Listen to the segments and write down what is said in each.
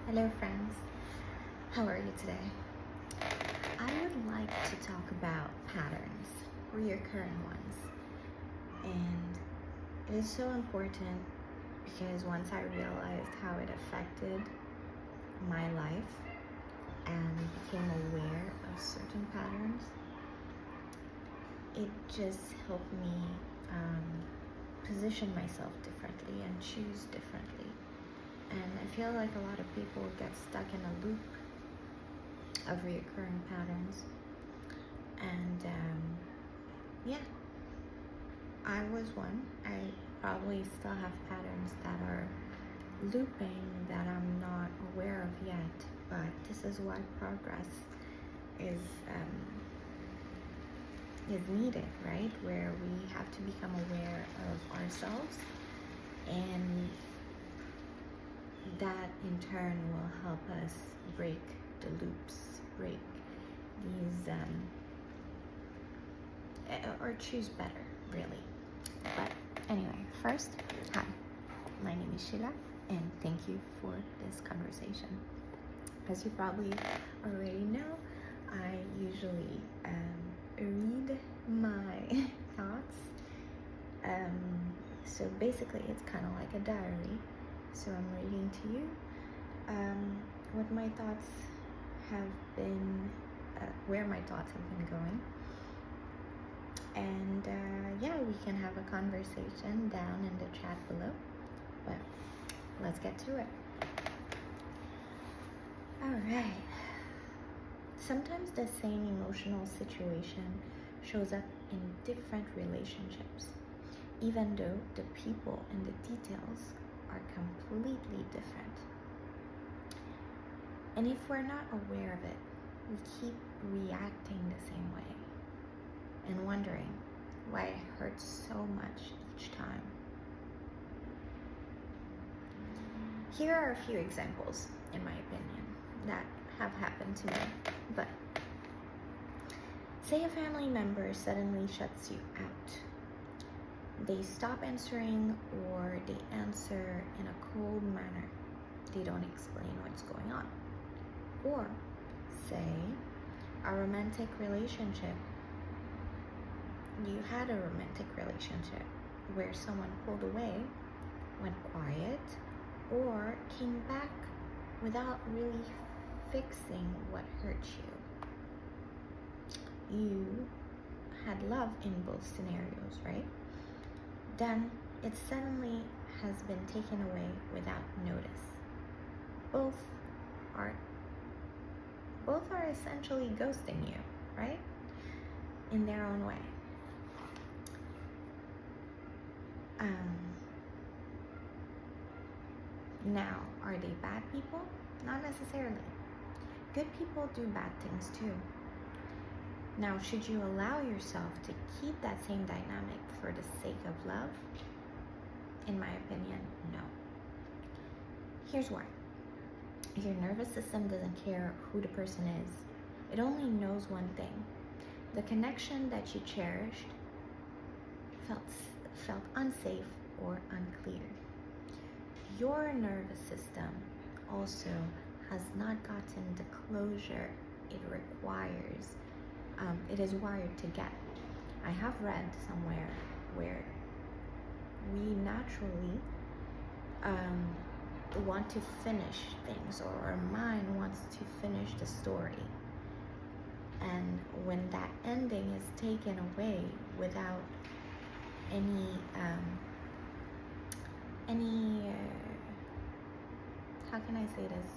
Hello friends, how are you today? I would like to talk about patterns, recurring ones. And it is so important because once I realized how it affected my life and became aware of certain patterns, it just helped me position myself differently and choose differently. And I feel like a lot of people get stuck in a loop of recurring patterns. And yeah, I was one. I probably still have patterns that are looping that I'm not aware of yet. But this is why progress is needed, right? Where we have to become aware of ourselves, and that in turn will help us break the loops, break these or choose better, really. But anyway, first, hi, my name is Sheila, and thank you for this conversation. As you probably already know, I usually read my thoughts. So basically it's kind of like a diary. So I'm reading to you what my thoughts have been, where my thoughts have been going. And yeah, we can have a conversation down in the chat below. But let's get to it. Alright. Sometimes the same emotional situation shows up in different relationships, even though the people and the details are completely different. And if we're not aware of it, we keep reacting the same way and wondering why it hurts so much each time. Here are a few examples, in my opinion, that have happened to me. But say a family member suddenly shuts you out. They stop answering, or they answer in a cold manner. They don't explain what's going on. Or say a romantic relationship. You had a romantic relationship where someone pulled away, went quiet, or came back without really fixing what hurt you. You had love in both scenarios, right? Then it suddenly has been taken away without notice. Both are essentially ghosting you, right? In their own way. Now, are they bad people? Not necessarily. Good people do bad things too. Now, should you allow yourself to keep that same dynamic for the sake of love? In my opinion, no. Here's why. Your nervous system doesn't care who the person is. It only knows one thing. The connection that you cherished felt unsafe or unclear. Your nervous system also has not gotten the closure it requires. It is wired to get. I have read somewhere where we naturally want to finish things, or our mind wants to finish the story. And when that ending is taken away without any how can I say this?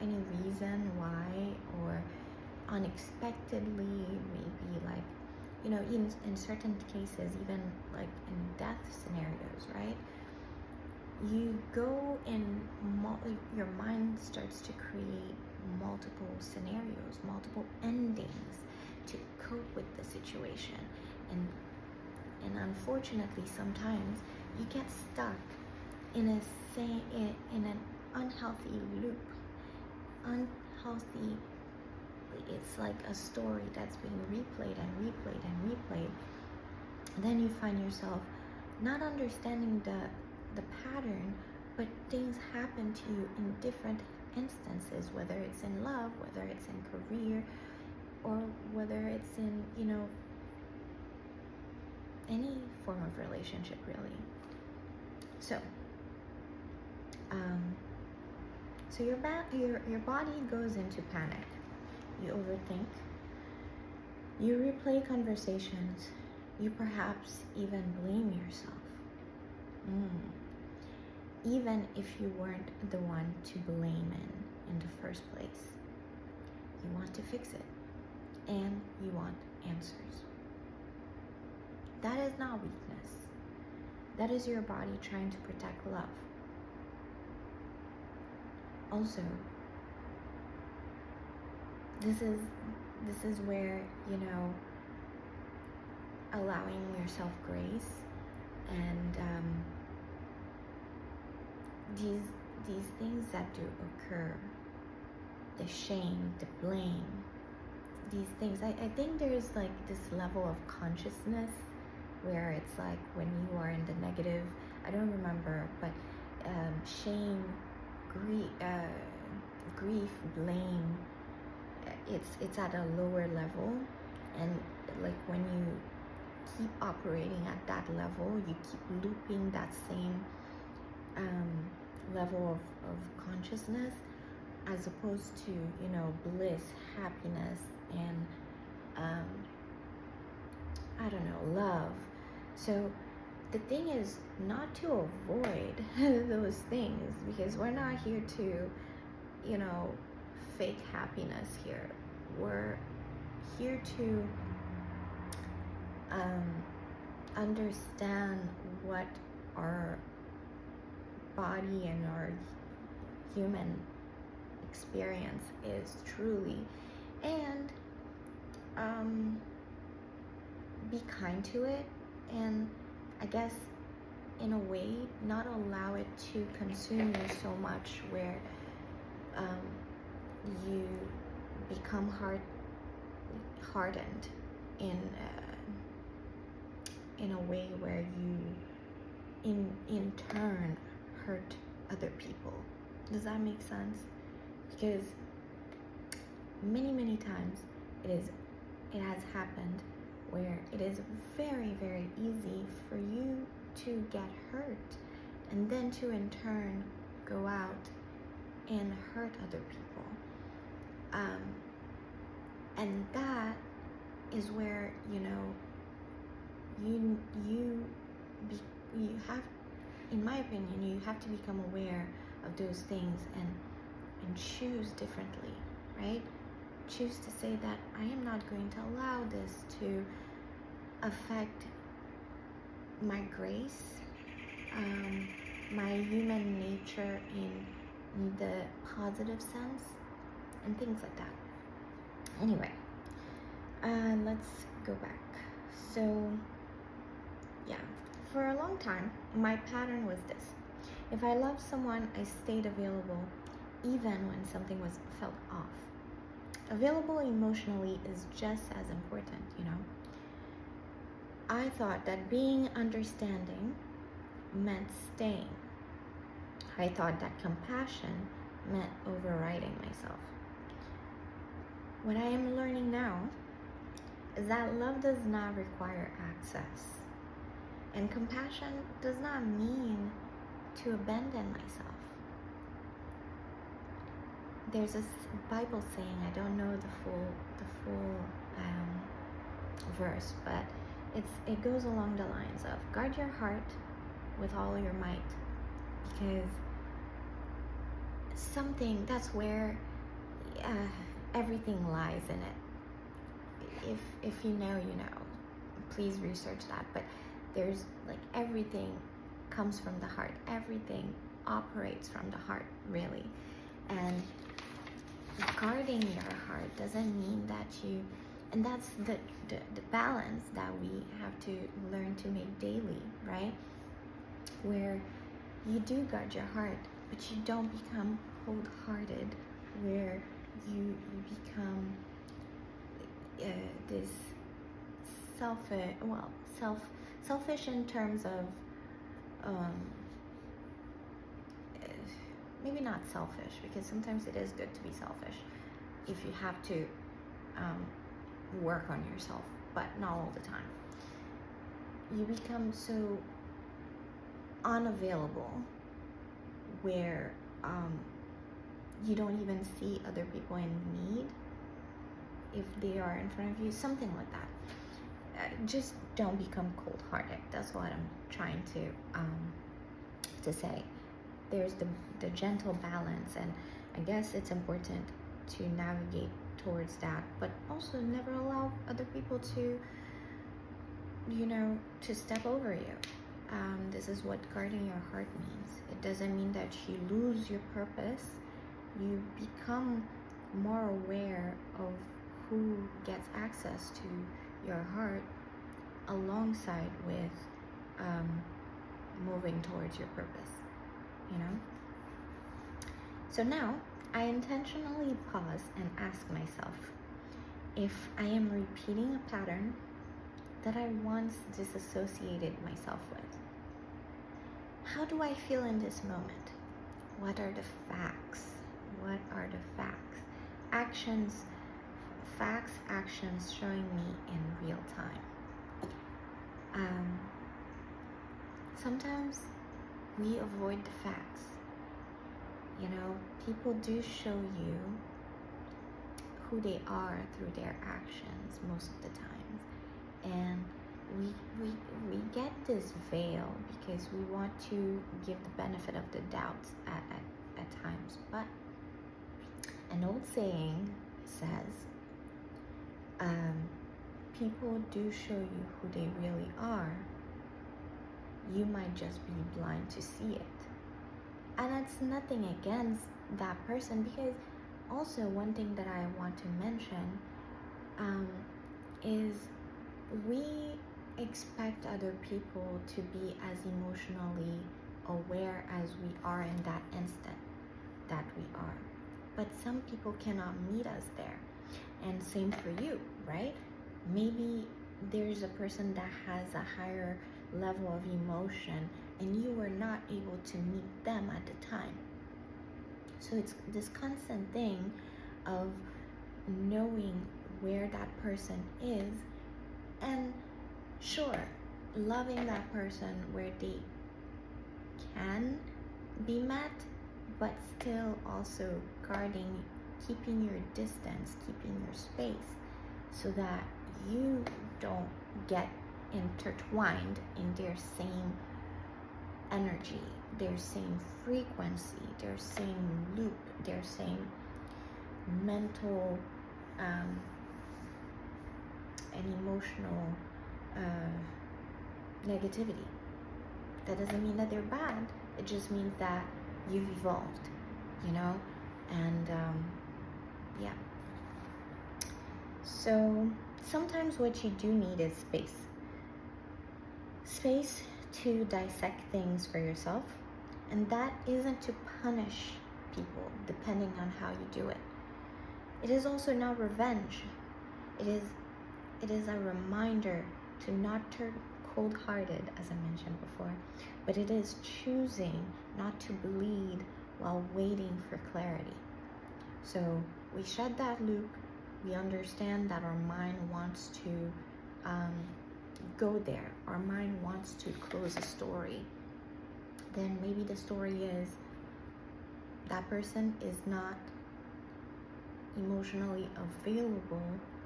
Any reason why, or unexpectedly, maybe like, in certain cases, even like in death scenarios, right? You go in, your mind starts to create multiple scenarios, multiple endings to cope with the situation. And unfortunately, sometimes you get stuck in an unhealthy loop. Unhealthy. It's like a story that's being replayed and replayed and replayed. And then you find yourself not understanding the pattern, but things happen to you in different instances, whether it's in love, whether it's in career, or whether it's in, any form of relationship, really. So, so your body goes into panic. You overthink. You replay conversations. You perhaps even blame yourself. Even if you weren't the one to blame in the first place. You want to fix it. And you want answers. That is not weakness. That is your body trying to protect love. Also, this is where, allowing yourself grace and these things that do occur, the shame, the blame, these things, I think there's like this level of consciousness where it's like when you are in the negative, I don't remember, but shame, grief, blame, it's at a lower level, and like when you keep operating at that level, you keep looping that same level of consciousness, as opposed to bliss, happiness, and I don't know, love. So the thing is not to avoid those things, because we're not here to fake happiness here. We're here to understand what our body and our human experience is truly, and be kind to it, and I guess in a way not allow it to consume you so much where you become hardened in a way where you in turn hurt other people. Does that make sense? Because many times it has happened where it is very, very easy for you to get hurt, and then to in turn go out and hurt other people. And that is where you have, in my opinion, you have to become aware of those things and choose differently, right? Choose to say that I am not going to allow this to affect my grace, my human nature in the positive sense, and things like that. Anyway, let's go back. So, yeah, for a long time, my pattern was this. If I loved someone, I stayed available even when something felt off. Available emotionally is just as important, I thought that being understanding meant staying. I thought that compassion meant overriding myself. What I am learning now is that love does not require access. And compassion does not mean to abandon myself. There's a Bible saying, I don't know the full verse, but it goes along the lines of guard your heart with all your might, because that's where everything lies in it. If you know, please research that. But there's like everything comes from the heart. Everything operates from the heart, really. And guarding your heart doesn't mean that and that's the balance that we have to learn to make daily, right? Where you do guard your heart, but you don't become cold-hearted, where you become this selfish in terms of maybe not selfish, because sometimes it is good to be selfish if you have to work on yourself, but not all the time. You become so unavailable where you don't even see other people in need if they are in front of you, something like that. Just don't become cold-hearted. That's what I'm trying to say. There's the gentle balance, and I guess it's important to navigate towards that, but also never allow other people to, to step over you. This is what guarding your heart means. It doesn't mean that you lose your purpose. You become more aware of who gets access to your heart alongside with moving towards your purpose, So now I intentionally pause and ask myself if I am repeating a pattern that I once disassociated myself with. How do I feel in this moment? What are the facts? What are the facts? Actions showing me in real time. Sometimes we avoid the facts. People do show you who they are through their actions most of the times, and we get this veil because we want to give the benefit of the doubt at times. But an old saying says, people do show you who they really are. You might just be blind to see it. And it's nothing against that person, because also one thing that I want to mention is we expect other people to be as emotionally aware as we are in that instant that we are. But some people cannot meet us there. And same for you, right? Maybe there's a person that has a higher level of emotion and you were not able to meet them at the time. So it's this constant thing of knowing where that person is, and sure, loving that person where they can be met, but still also guarding, keeping your distance, keeping your space, so that you don't get intertwined in their same energy, their same frequency, their same loop, their same mental and emotional negativity. That doesn't mean that they're bad. It just means that you've evolved, and yeah. So sometimes what you do need is space to dissect things for yourself, and that isn't to punish people depending on how you do it. It is also not revenge. It is a reminder to not turn cold-hearted, as I mentioned before, but it is choosing not to bleed while waiting for clarity. So we shed that loop. We understand that our mind wants to go there. Our mind wants to close a story. Then maybe the story is that person is not emotionally available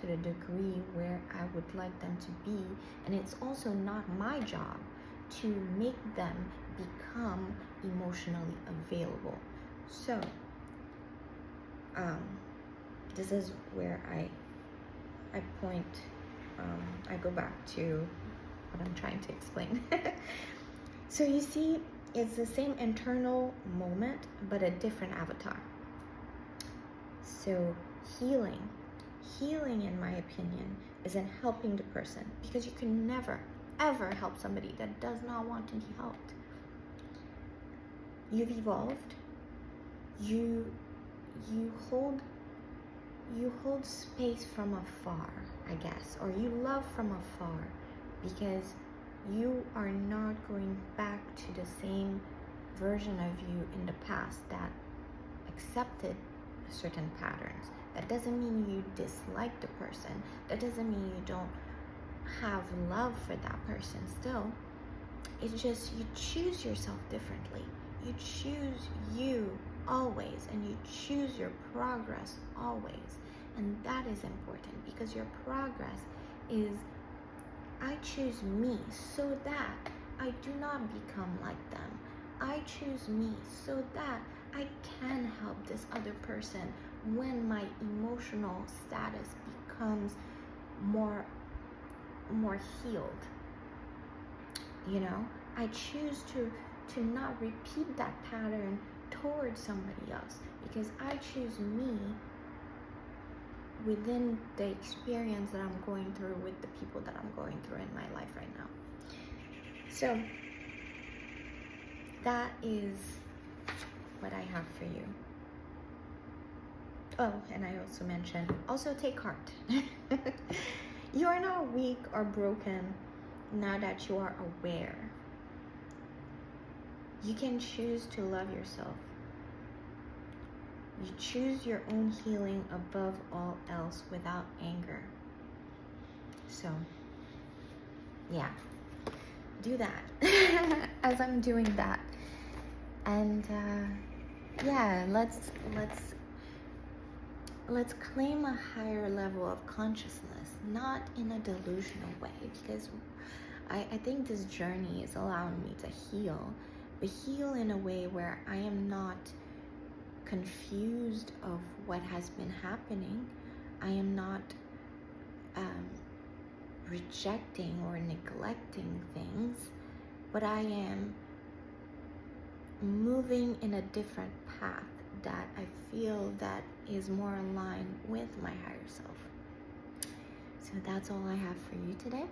to the degree where I would like them to be, and it's also not my job to make them become emotionally available. So this is where I point, I go back to what I'm trying to explain. So you see, it's the same internal moment, but a different avatar. So healing, in my opinion, is in helping the person, because you can never, ever help somebody that does not want to be helped. You've evolved. You hold space from afar, I guess, or you love from afar, because you are not going back to the same version of you in the past that accepted certain patterns. That doesn't mean you dislike the person. That doesn't mean you don't have love for that person still. It's just you choose yourself differently. You choose you always, and you choose your progress always. And that is important, because your progress is, I choose me so that I do not become like them. I choose me so that I can help this other person when my emotional status becomes more healed. You know, I choose to not repeat that pattern towards somebody else, because I choose me within the experience that I'm going through with the people that I'm going through in my life right now. So that is what I have for you. Oh, and I also mentioned, also take heart. You are not weak or broken now that you are aware. You can choose to love yourself. You choose your own healing above all else without anger. So, yeah, do that as I'm doing that. And yeah, let's claim a higher level of consciousness, not in a delusional way, because I think this journey is allowing me to heal, but heal in a way where I am not confused of what has been happening. I am not rejecting or neglecting things, but I am moving in a different path that I feel that is more aligned with my higher self. So that's all I have for you today.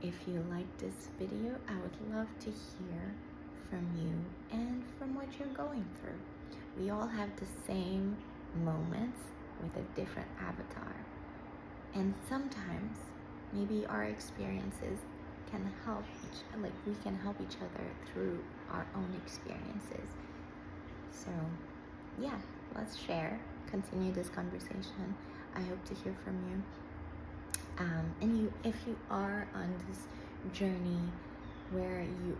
If you like this video, I would love to hear from you and from what you're going through. We all have the same moments with a different avatar. And sometimes maybe our experiences can help we can help each other through our own experiences. So yeah, let's share, continue this conversation. I hope to hear from you. And if you are on this journey where you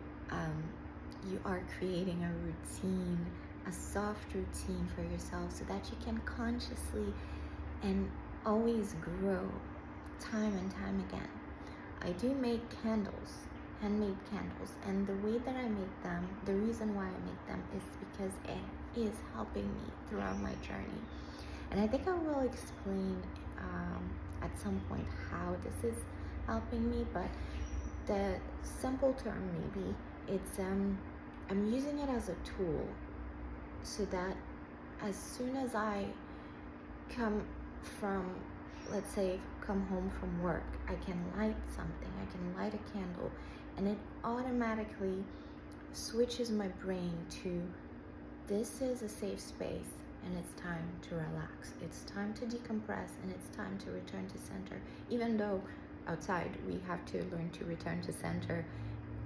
are creating a routine, a soft routine for yourself, so that you can consciously and always grow time and time again. I do make candles, handmade candles, and the way that I make them, the reason why I make them is because it is helping me throughout my journey. And I think I will explain at some point how this is helping me, but the simple term maybe, it's I'm using it as a tool so that as soon as I come home from work, I can light something, I can light a candle, and it automatically switches my brain to, this is a safe space and it's time to relax, it's time to decompress, and it's time to return to center. Even though outside we have to learn to return to center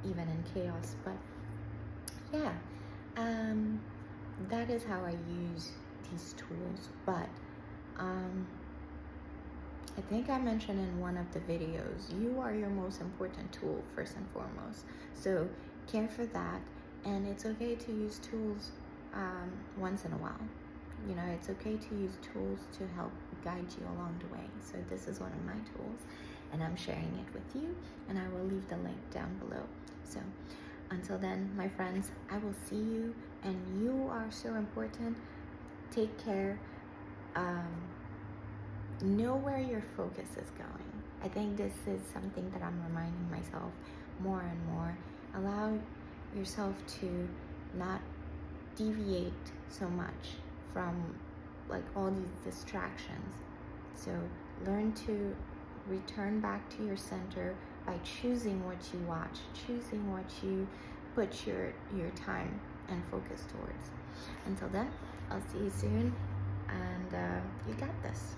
even in chaos. But yeah, that is how I use these tools. But I think I mentioned in one of the videos, you are your most important tool first and foremost. So care for that, and it's okay to use tools once in a while. You know, it's okay to use tools to help guide you along the way. So this is one of my tools, and I'm sharing it with you, and I will leave the link down below. So until then, my friends, I will see you, and you are so important. Take care. Know where your focus is going. I think this is something that I'm reminding myself more and more. Allow yourself to not deviate so much from all these distractions. So learn to return back to your center by choosing what you watch, choosing what you put your time and focus towards. Until then, I'll see you soon, and you got this.